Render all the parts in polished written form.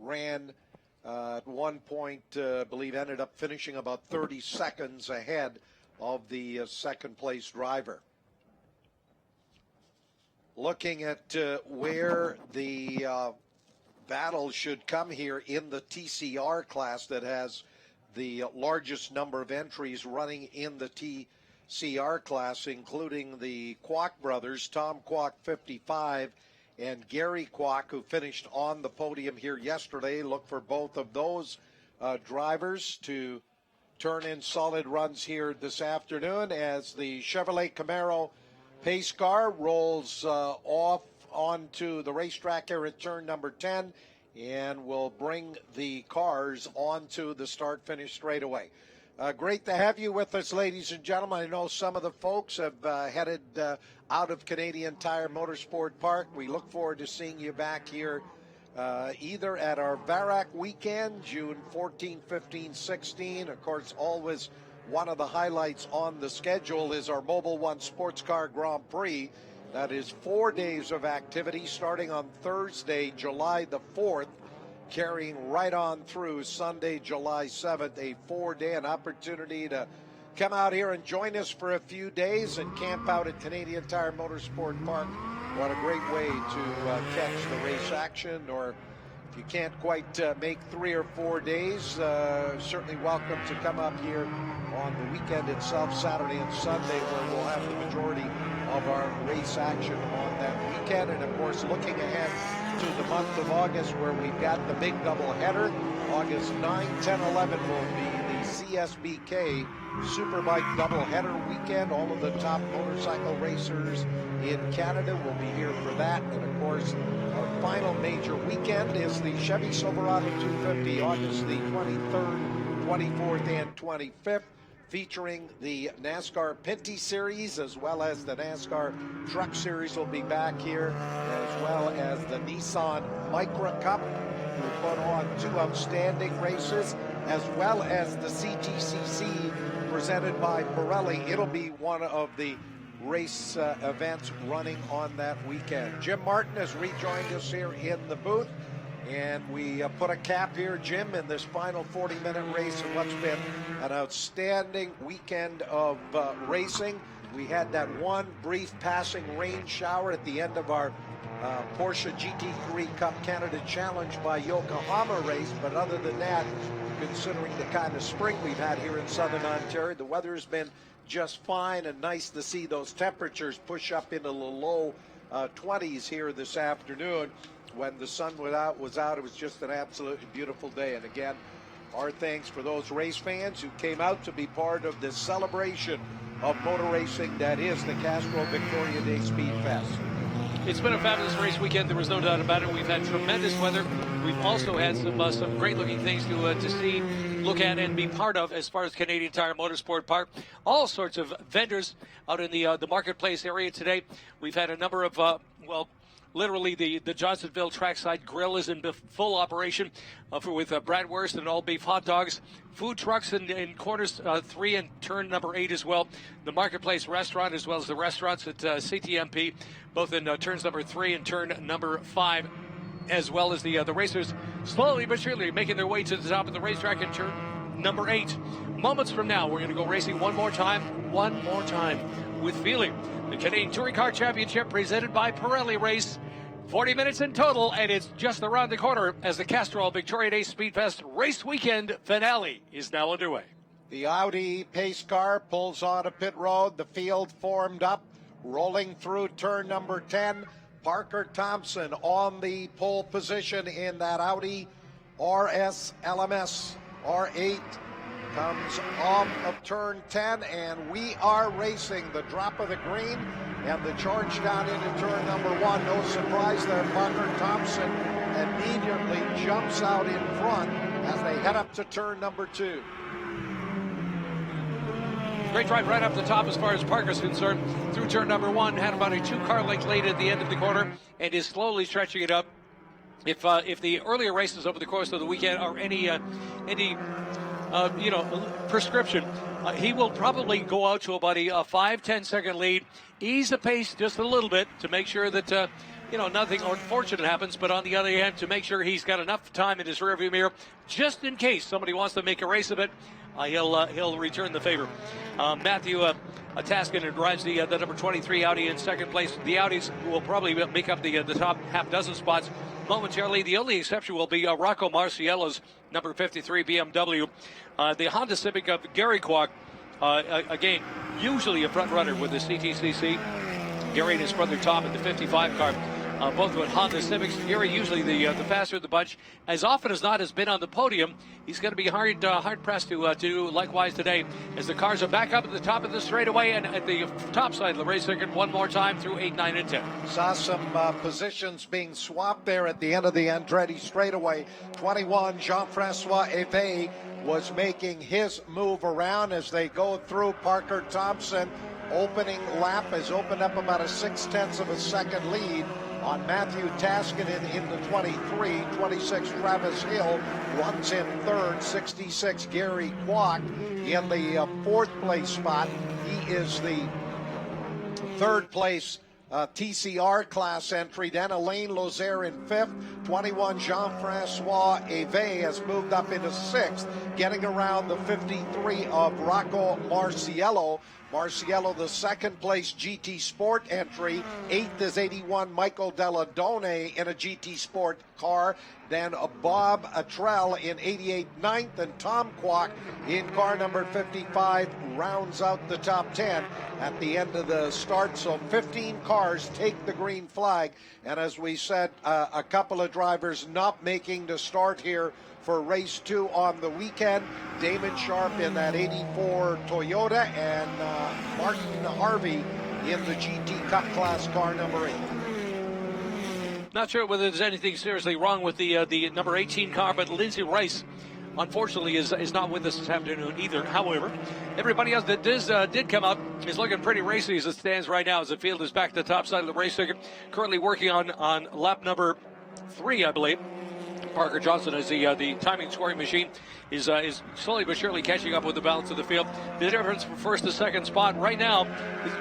ran at one point, I believe, ended up finishing about 30 seconds ahead of the second place driver. Looking at where the battle should come here in the TCR class that has the largest number of entries running in the TCR class, including the Kwok brothers, Tom Kwok 55 and Gary Kwok, who finished on the podium here yesterday. Look for both of those drivers to turn in solid runs here this afternoon as the Chevrolet Camaro pace car rolls off onto the racetrack here at turn number 10 and will bring the cars onto the start-finish straightaway. Great to have you with us, ladies and gentlemen. I know some of the folks have headed out of Canadian Tire Motorsport Park. We look forward to seeing you back here either at our VARAC weekend, June 14, 15, 16. Of course, always one of the highlights on the schedule is our Mobil 1 Sports Car Grand Prix. That is 4 days of activity starting on Thursday, July the 4th, carrying right on through Sunday, July 7th, a 4-day, an opportunity to come out here and join us for a few days and camp out at Canadian Tire Motorsport Park. What a great way to catch the race action, or if you can't quite make 3 or 4 days, certainly welcome to come up here on the weekend itself, Saturday and Sunday, where we'll have the majority of our race action on that weekend. And of course, looking ahead to the month of August, where we've got the big doubleheader. August 9, 10, 11 will be the CSBK Superbike doubleheader weekend. All of the top motorcycle racers in Canada will be here for that. And of course, our final major weekend is the Chevy Silverado 250, August the 23rd, 24th, and 25th, featuring the NASCAR Pinty Series, as well as the NASCAR Truck Series will be back here, as well as the Nissan Micra Cup, who put on 2 outstanding races, as well as the CTCC presented by Pirelli. It'll be one of the race events running on that weekend. Jim Martin has rejoined us here in the booth, and we put a cap here, Jim, in this final 40-minute race of what's been an outstanding weekend of racing. We had that one brief passing rain shower at the end of our Porsche GT3 Cup Canada Challenge by Yokohama race, but other than that, considering the kind of spring we've had here in southern Ontario, the weather has been just fine, and nice to see those temperatures push up into the low 20s here this afternoon. When the sun was out, it was just an absolutely beautiful day. And again, our thanks for those race fans who came out to be part of this celebration of motor racing that is the Castro Victoria Day Speed Fest. It's been a fabulous race weekend. There was no doubt about it. We've had tremendous weather. We've also had some great-looking things to see, look at, and be part of as far as Canadian Tire Motorsport Park. All sorts of vendors out in the marketplace area today. We've had a number of, literally the Johnsonville Trackside Grill is in full operation with bratwurst and all beef hot dogs. Food trucks in corners 3 and turn number 8 as well. The Marketplace Restaurant, as well as the restaurants at CTMP, both in turns number 3 and turn number 5, as well as the racers slowly but surely making their way to the top of the racetrack in turn number 8. Moments from now, we're going to go racing one more time with feeling. The Canadian Touring Car Championship presented by Pirelli Race. 40 minutes in total, and it's just around the corner as the Castrol Victoria Day Speedfest race weekend finale is now underway. The Audi pace car pulls on a pit road. The field formed up, rolling through turn number 10. Parker Thompson on the pole position in that Audi RS LMS R8. Comes off of turn 10, and we are racing. The drop of the green and the charge down into turn number 1. No surprise there. Parker Thompson immediately jumps out in front as they head up to turn number 2. Great drive right up the top as far as Parker's concerned. Through turn number 1, had about a 2-car length lead at the end of the corner, and is slowly stretching it up. If the earlier races over the course of the weekend are any prescription, he will probably go out to about a 5-10 second lead, ease the pace just a little bit to make sure that nothing unfortunate happens, but on the other hand, to make sure he's got enough time in his rearview mirror, just in case somebody wants to make a race of it, he'll return the favor. Matthew Taskinen drives the number 23 Audi in second place. The Audis will probably make up the top half dozen spots momentarily. The only exception will be Rocco Marciello's number 53 BMW. The Honda Civic of Gary Kwok, again, usually a front runner with the CTCC. Gary and his brother Tom in the 55 car, both with Honda Civics. Gary usually the faster of the bunch. As often as not has been on the podium. He's going to be hard pressed to do likewise today as the cars are back up at the top of the straightaway and at the top side of the race circuit one more time through 8, 9, and 10. Saw some positions being swapped there at the end of the Andretti straightaway. 21, Jean-Francois Eve was making his move around as they go through. Parker Thompson, opening lap, has opened up about a 0.6 of a second lead on Matthew Taskinen in the 23. 26, Travis Hill runs in third. 66, Gary Kwok in the fourth place spot. He is the third place TCR class entry. Then Alain Lazier in fifth. 21, Jean-Francois Eve has moved up into sixth, getting around the 53 of Rocco Marciello. Marciello, the second place GT Sport entry. Eighth is 81, Michael Deladone in a GT Sport car. Then Bob Attrell in 88, ninth, and Tom Kwok in car number 55 rounds out the top 10 at the end of the start. So 15 cars take the green flag. And as we said, a couple of drivers not making the start here for race 2 on the weekend. Damon Sharp in that 84 Toyota and Martin Harvey in the GT Cup class car number 8. Not sure whether there's anything seriously wrong with the number 18 car, but Lindsay Rice, unfortunately, is not with us this afternoon either. However, everybody else that did come out is looking pretty racy as it stands right now as the field is back to the top side of the race circuit. Currently working on lap number 3, I believe. Parker Johnson, as the timing scoring machine, is slowly but surely catching up with the balance of the field. The difference from first to second spot right now,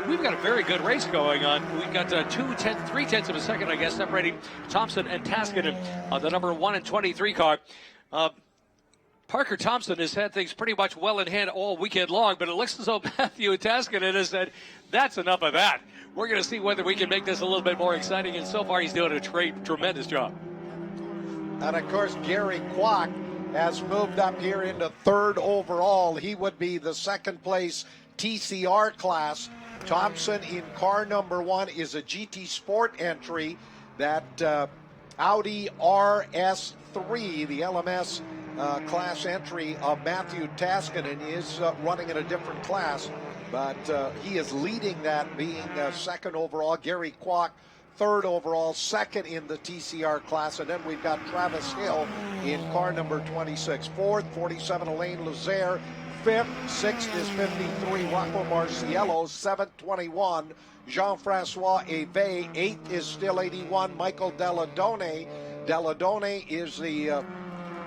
we've got a very good race going on. We've got 3/10 of a second, I guess, separating Thompson and Taskinen on the number 1 and 23 car. Parker Thompson has had things pretty much well in hand all weekend long, but it looks as though Matthew Taskinen has said, that's enough of that. We're going to see whether we can make this a little bit more exciting, and so far he's doing a tremendous job. And of course, Gary Kwok has moved up here into third overall. He would be the second place TCR class. Thompson in car number 1 is a GT Sport entry. That Audi RS3, the LMS class entry of Matthew Taskinen, is running in a different class. But he is leading that, being second overall. Gary Kwok, third overall, second in the TCR class. And then we've got Travis Hill in car number 26. Fourth, 47, Alain Lazier. Fifth, sixth is 53, Rocco Marciello. Seventh, 21, Jean-Francois Eve. Eighth is still 81, Michael Deladone. Deladone is the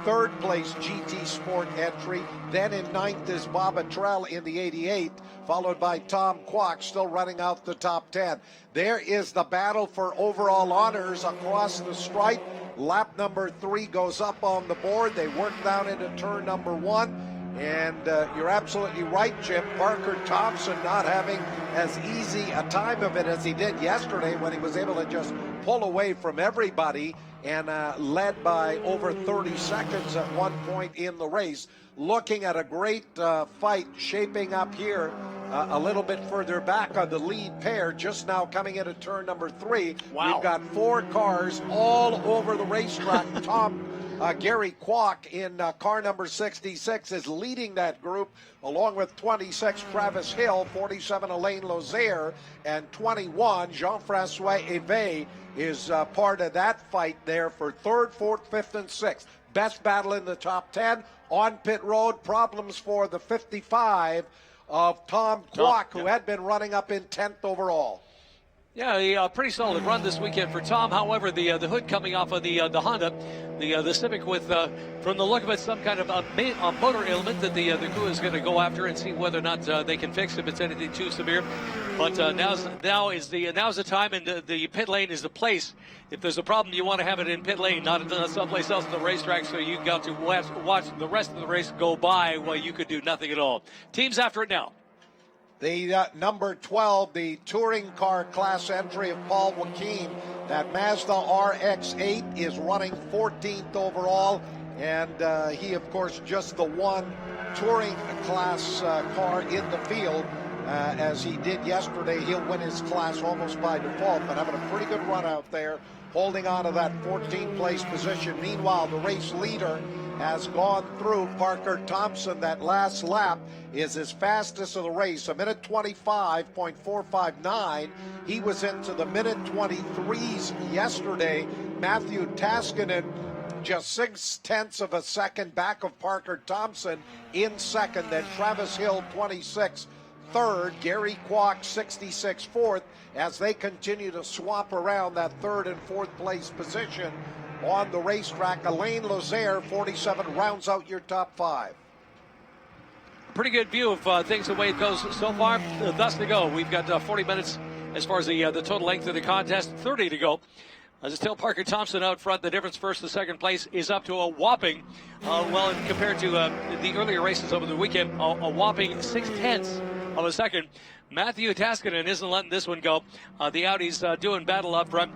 third place GT Sport entry. Then in ninth is Bob Attrell in the 88, followed by Tom Kwok, still running out the top 10. There is the battle for overall honors across the stripe. Lap number 3 goes up on the board. They work down into turn number 1. And you're absolutely right, Jim. Parker Thompson not having as easy a time of it as he did yesterday when he was able to just pull away from everybody and led by over 30 seconds at one point in the race. Looking at a great fight shaping up here a little bit further back on the lead pair, just now coming into turn number 3. Wow. We've got 4 cars all over the racetrack. Gary Kwok in car number 66 is leading that group, along with 26, Travis Hill, 47, Alain Lazier, and 21, Jean-Francois Eve is part of that fight there for third, fourth, fifth, and sixth. Best battle in the top 10. On pit road, problems for the 55 of Tom Kwok, who had been running up in 10th overall. Yeah, a pretty solid run this weekend for Tom. However, the hood coming off of the Honda, the Civic with, from the look of it, some kind of a motor ailment that the crew is going to go after and see whether or not they can fix if it's anything too severe. But now's the time, and the pit lane is the place. If there's a problem, you want to have it in pit lane, not someplace else in the racetrack. So you got to watch the rest of the race go by while you could do nothing at all. Teams after it now. The number 12, the touring car class entry of Paul Joachim, that Mazda RX-8 is running 14th overall, and he, of course, just the one touring class car in the field. As he did yesterday, he'll win his class almost by default, but having a pretty good run out there, holding on to that 14th place position. Meanwhile, the race leader has gone through. Parker Thompson, that last lap is his fastest of the race, a minute 25.459. He was into the minute 23s yesterday. Matthew Taskinen just 0.6 of a second back of Parker Thompson in second. Then Travis Hill 26 third, Gary Kwok 66 fourth, as they continue to swap around that third and fourth place position on the racetrack. Alain Lazier 47 rounds out your top five. Pretty good view of things the way it goes so far. Thus to go. We've got 40 minutes as far as the total length of the contest, 30 to go. As it's still Parker Thompson out front. The difference first to second place is up to a whopping, compared to the earlier races over the weekend, a whopping 0.6 of a second. Matthew Taskinen isn't letting this one go. The Audi's doing battle up front.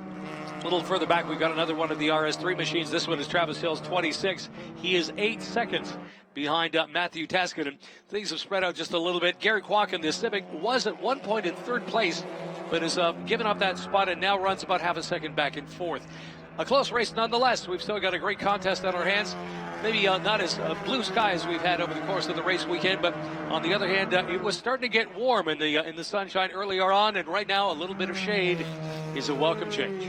A little further back, we've got another one of the RS3 machines. This one is Travis Hill's 26. He is 8 seconds behind Matthew Taskinen. Things have spread out just a little bit. Gary Kwok in the Civic was at one point in third place, but has given up that spot and now runs about half a second back in fourth. A close race nonetheless. We've still got a great contest on our hands. Maybe not as blue sky as we've had over the course of the race weekend, but on the other hand, it was starting to get warm in the sunshine earlier on, and right now a little bit of shade is a welcome change.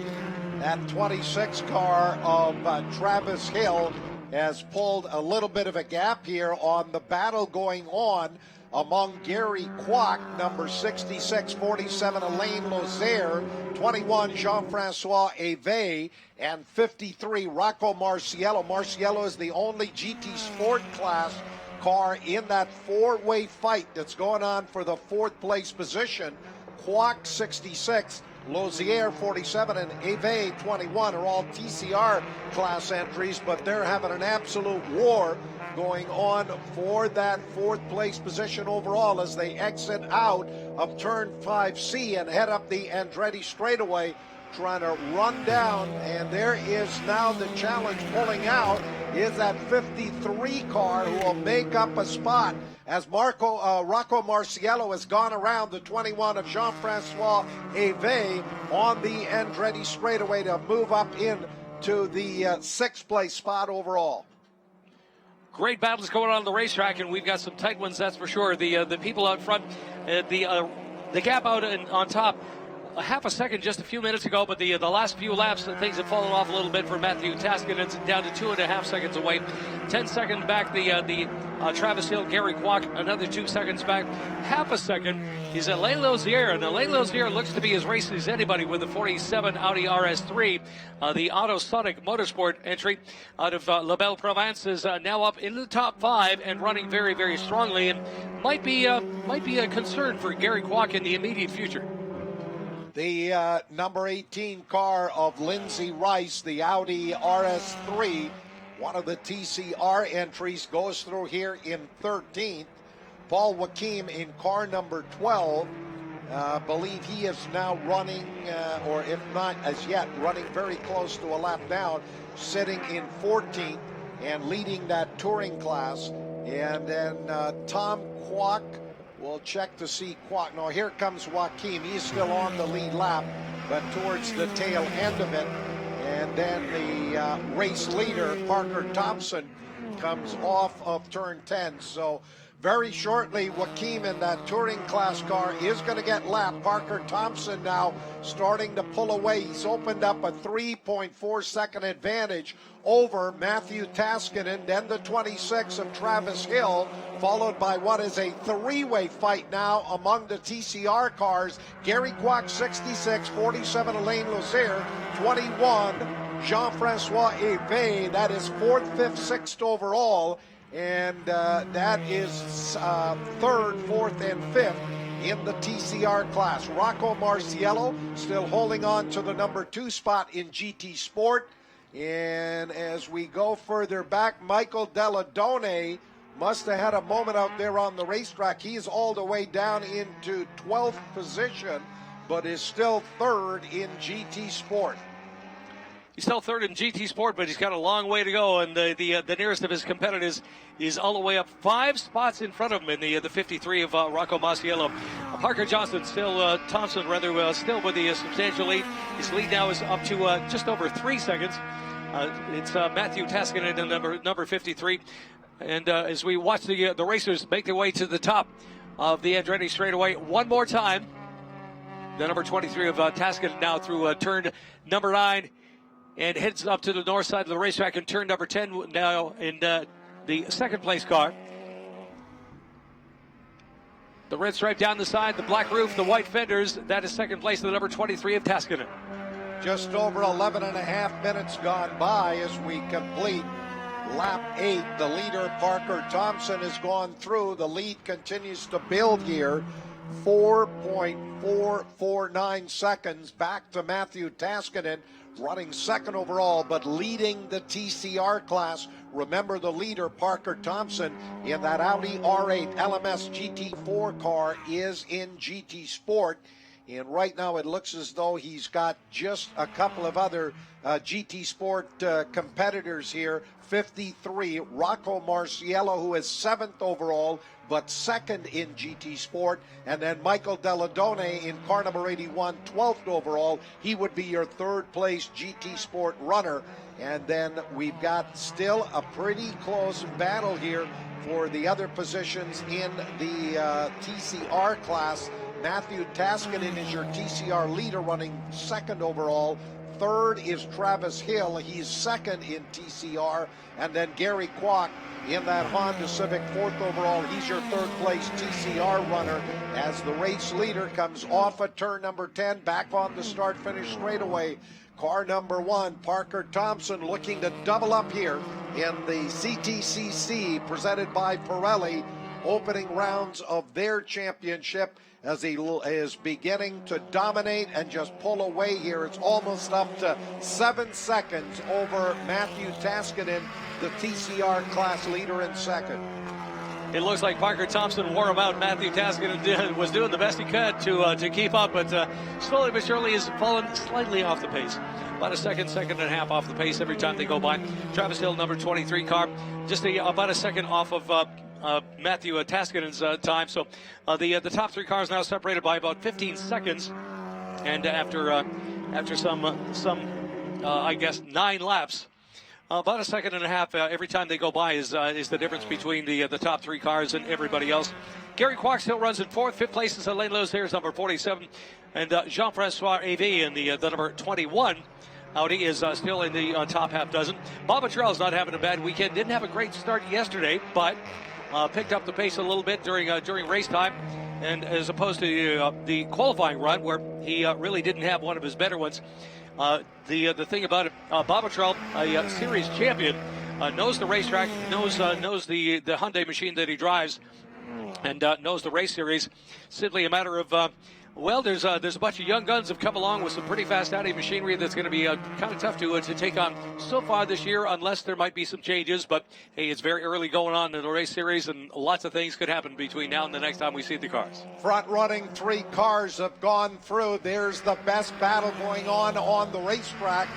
That 26 car of Travis Hill has pulled a little bit of a gap here on the battle going on among Gary Kwok, number 66, 47, Alain Lazier, 21, Jean-Francois Ave, and 53, Rocco Marciello. Marciello is the only GT Sport class car in that four-way fight that's going on for the fourth place position. Kwok, 66, Lazier 47 and Ave 21 are all TCR class entries, but they're having an absolute war going on for that fourth place position overall as they exit out of turn 5C and head up the Andretti straightaway, trying to run down. And there is now the challenge pulling out is that 53 car who will make up a spot as Rocco Marciello has gone around the 21 of Jean-Francois Ave on the Andretti straightaway to move up into the sixth place spot overall. Great battles going on the racetrack, and we've got some tight ones, that's for sure. The people out front, the gap out on top, a half a second just a few minutes ago, but the last few laps, things have fallen off a little bit for Matthew Taskinen. It's down to 2.5 seconds away. 10 seconds back, the Travis Hill, Gary Kwok, another 2 seconds back. Half a second is Alain Lazier, and Alain Lazier looks to be as racing as anybody with the 47 Audi RS3. The Autosonic Motorsport entry out of La Belle Province is now up in the top 5 and running very, very strongly, and might be a concern for Gary Kwok in the immediate future. The number 18 car of Lindsey Rice, the Audi RS3, one of the TCR entries, goes through here in 13th. Paul Joachim in car number 12. Believe he is now running, or if not as yet, running very close to a lap down, sitting in 14th and leading that touring class. And then Tom Kwok. We'll check to see Kwok. No, here comes Joachim. He's still on the lead lap, but towards the tail end of it. And then the race leader, Parker Thompson, comes off of turn 10. So very shortly, Joaquim in that touring class car is going to get lapped. Parker Thompson now starting to pull away. He's opened up a 3.4 second advantage over Matthew Taskinen, then the 26 of Travis Hill, followed by what is a three-way fight now among the TCR cars. Gary Kwok, 66, 47 Alain Lazier, 21 Jean-Francois Eve. That is 4th, 5th, 6th overall. And that is 3rd, 4th, and 5th in the TCR class. Rocco Marciello still holding on to the number 2 spot in GT Sport. And as we go further back, Michael Deladone must have had a moment out there on the racetrack. He's all the way down into 12th position, but is still 3rd in GT Sport. He's still 3rd in GT Sport, but he's got a long way to go, and the nearest of his competitors is all the way up 5 spots in front of him in the 53 of Rocco Marciello. Parker Thompson still still with the substantial lead. His lead now is up to just over 3 seconds. It's Matthew Taskinen in number 53, and as we watch the racers make their way to the top of the Andretti straightaway one more time, the number 23 of Taskinen now through turn number 9. And heads up to the north side of the racetrack in turn number 10 now in the second place car. The red stripe down the side, the black roof, the white fenders. That is second place, the number 23 of Taskinen. Just over 11 and a half minutes gone by as we complete lap 8. The leader, Parker Thompson, has gone through. The lead continues to build here. 4.449 seconds back to Matthew Taskinen, running second overall, but leading the TCR class. Remember, the leader, Parker Thompson, in that Audi R8 LMS GT4 car is in GT Sport. And right now it looks as though he's got just a couple of other GT Sport competitors here. 53, Rocco Marciello, who is 7th overall, but 2nd in GT Sport. And then Michael Deladone in car number 81, 12th overall. He would be your 3rd place GT Sport runner. And then we've got still a pretty close battle here for the other positions in the TCR class. Matthew Taskinen is your TCR leader, running 2nd overall. 3rd is Travis Hill. He's 2nd in TCR. And then Gary Kwok in that Honda Civic, 4th overall. He's your 3rd place TCR runner as the race leader comes off at turn number 10, back on the start-finish straightaway. Car number 1, Parker Thompson, looking to double up here in the CTCC presented by Pirelli. Opening rounds of their championship as he is beginning to dominate and just pull away here. It's almost up to 7 seconds over Matthew Taskinen, the TCR class leader in 2nd. It looks like Parker Thompson wore him out. Matthew Taskinen was doing the best he could to keep up, but slowly but surely has fallen slightly off the pace. About a second and a half off the pace every time they go by. Travis Hill, number 23 car, just about a second off of Matthew Taskinen's time. So the top 3 cars now separated by about 15 seconds. And after some I guess 9 laps, about a second and a half every time they go by is the difference between the top 3 cars and everybody else. Gary Kwok still runs in 4th. 5th place is Alain Lazier, number 47, and Jean-Francois Ave in the number 21. Audi is still in the top half dozen. Bob Atrell's not having a bad weekend. Didn't have a great start yesterday, but picked up the pace a little bit during race time, and as opposed to the qualifying run where he really didn't have one of his better ones. The thing about it, Bob Atrell, a series champion, knows the racetrack, knows the Hyundai machine that he drives, and knows the race series. Simply a matter of there's a bunch of young guns have come along with some pretty fast Audi machinery that's going to be kind of tough to take on so far this year, unless there might be some changes. But hey, it's very early going on in the race series, and lots of things could happen between now and the next time we see the cars. Front-running 3 cars have gone through. There's the best battle going on the racetrack.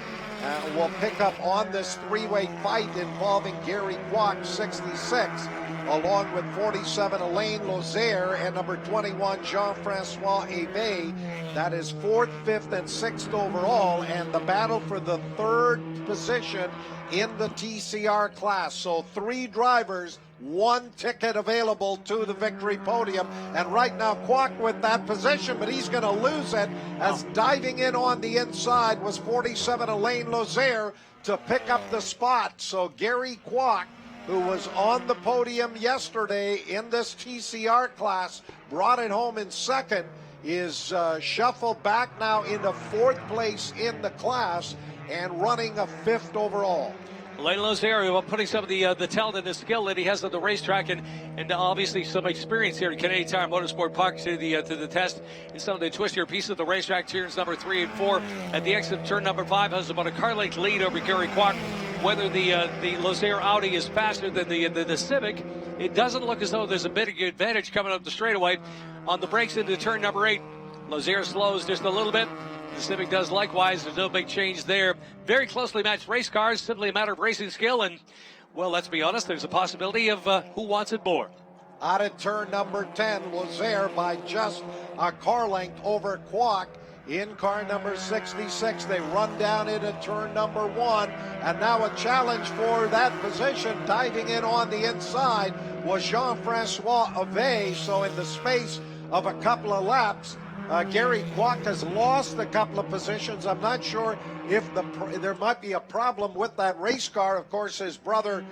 We'll pick up on this 3-way fight involving Gary Kwok, 66, along with 47 Alain Lazier and number 21 Jean-Francois Ave. That is 4th, 5th, and 6th overall, and the battle for the 3rd position in the TCR class. So 3 drivers one ticket available to the victory podium. And right now, Kwok with that position, but he's going to lose it as diving in on the inside was 47 Alain Lazier to pick up the spot. So Gary Kwok, who was on the podium yesterday in this TCR class, brought it home in second, is shuffled back now into fourth place in the class and running a fifth overall. Alain Lazier putting some of the talent and the skill that he has on the racetrack and obviously some experience here at Canadian Tire Motorsport Park to the test in some of the twistier pieces of the racetrack. Turns number 3 and 4 at the exit of turn number 5 has about a car length lead over Gary Kwok. Whether the Lazier Audi is faster than the Civic, it doesn't look as though there's a bit of advantage coming up the straightaway. On the brakes into turn number 8, Lazier slows just a little bit. The Civic does likewise. There's no big change there. Very closely matched race cars, simply a matter of racing skill. And, well, let's be honest, there's a possibility of who wants it more. Out of turn number 10, Lazier by just a car length over Kwok. In car number 66, they run down into turn number 1. And now a challenge for that position. Diving in on the inside was Jean-Francois Ave. So in the space of a couple of laps, Gary Kwok has lost a couple of positions. I'm not sure if there might be a problem with that race car. Of course, his brother,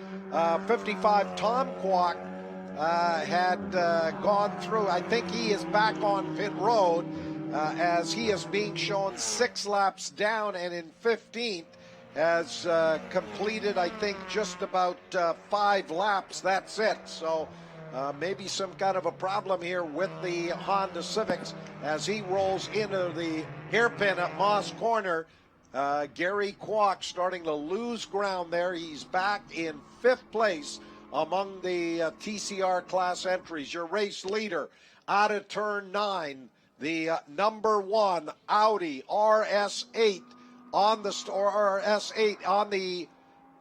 55 Tom Kwok, had gone through. I think he is back on pit road as he is being shown 6 laps down and in 15th. Has completed, I think, just about 5 laps. That's it. So maybe some kind of a problem here with the Honda Civics as he rolls into the hairpin at Moss Corner. Gary Kwok starting to lose ground there. He's back in 5th place among the TCR class entries. Your race leader out of turn 9, the number 1 Audi RS8 on the RS8 on the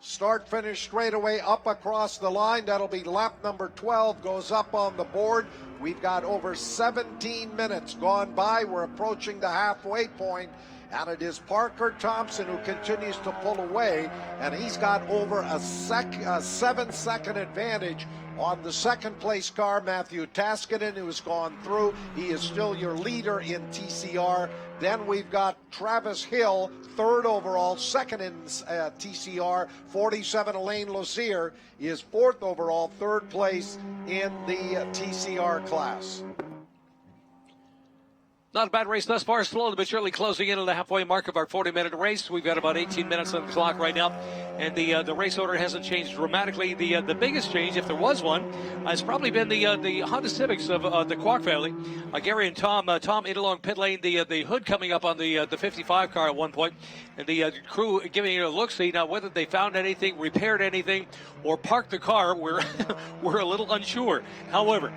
start finish straightaway up across the line. That'll be lap number 12, goes up on the board. We've got over 17 minutes gone by. We're approaching the halfway point, and it is Parker Thompson who continues to pull away, and he's got over a 7-second advantage on the second place car, Matthew Taskinen, who has gone through. He is still your leader in TCR. Then we've got Travis Hill, 3rd overall, 2nd in TCR. 47 Alain Lazier is 4th overall, 3rd place in the TCR class. Not a bad race thus far, slowly but surely closing in on the halfway mark of our 40-minute race. We've got about 18 minutes on the clock right now, and the race order hasn't changed dramatically. The biggest change, if there was one, has probably been the Honda Civics of the Kwok family. Gary and Tom in along pit lane, the hood coming up on the 55 car at one point, and the crew giving it a look-see. Now, whether they found anything, repaired anything, or parked the car, we're a little unsure. However,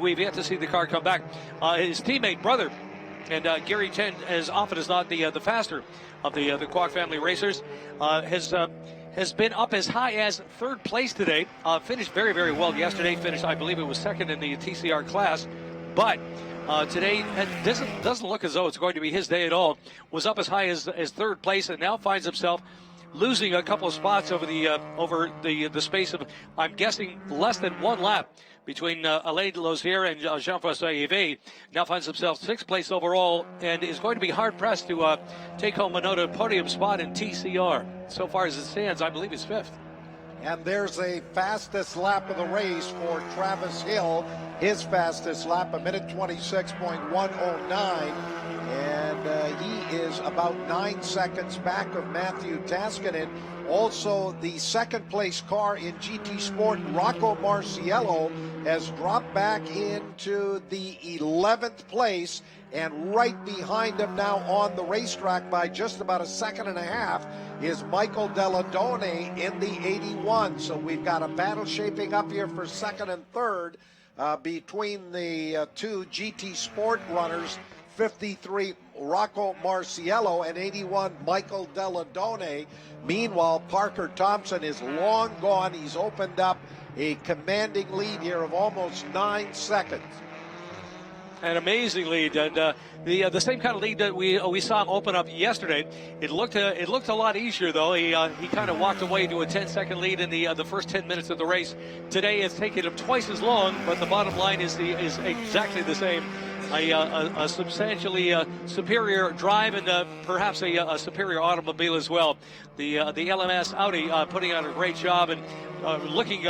we've yet to see the car come back. His teammate, brother, and Gary Chen, as often as not the faster of the Kwok family racers, has been up as high as 3rd place today. Finished very, very well yesterday. Finished, I believe it was 2nd in the TCR class. But today it doesn't look as though it's going to be his day at all. Was up as high as 3rd place and now finds himself losing a couple of spots over the space of, I'm guessing, less than 1 lap between Alain Lazier and Jean-Francois Yves. Now finds himself 6th place overall and is going to be hard-pressed to take home another podium spot in TCR. So far as it stands, I believe he's 5th. And there's a fastest lap of the race for Travis Hill. His fastest lap, 1:26.109. And he is about 9 seconds back of Matthew Taskinen. Also, the 2nd place car in GT Sport, Rocco Marciello, has dropped back into the 11th place. And right behind him now on the racetrack by just about 1.5 seconds is Michael Deladone in the 81. So we've got a battle shaping up here for 2nd and 3rd between the 2 GT Sport runners, 53 Rocco Marciello and 81 Michael Deladone. Meanwhile, Parker Thompson is long gone. He's opened up a commanding lead here of almost 9 seconds. An amazing lead, and the same kind of lead that we saw him open up yesterday. It looked a lot easier though. He kind of walked away to a 10-second lead in the first 10 minutes of the race. Today it's taken him twice as long, but the bottom line is exactly the same. A substantially superior drive and perhaps a superior automobile as well. The LMS Audi putting on a great job and looking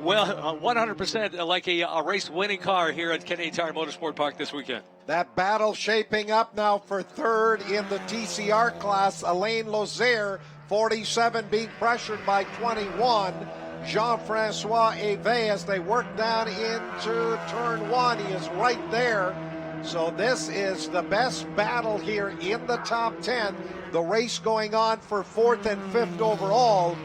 well 100% like a race-winning car here at Canadian Tire Motorsport Park this weekend. That battle shaping up now for third in the TCR class. Alain Lazier, 47, being pressured by 21. Jean-Francois Eve, as they work down into turn one, he is right there. So this is the best battle here in the top 10. The race going on for fourth and fifth overall.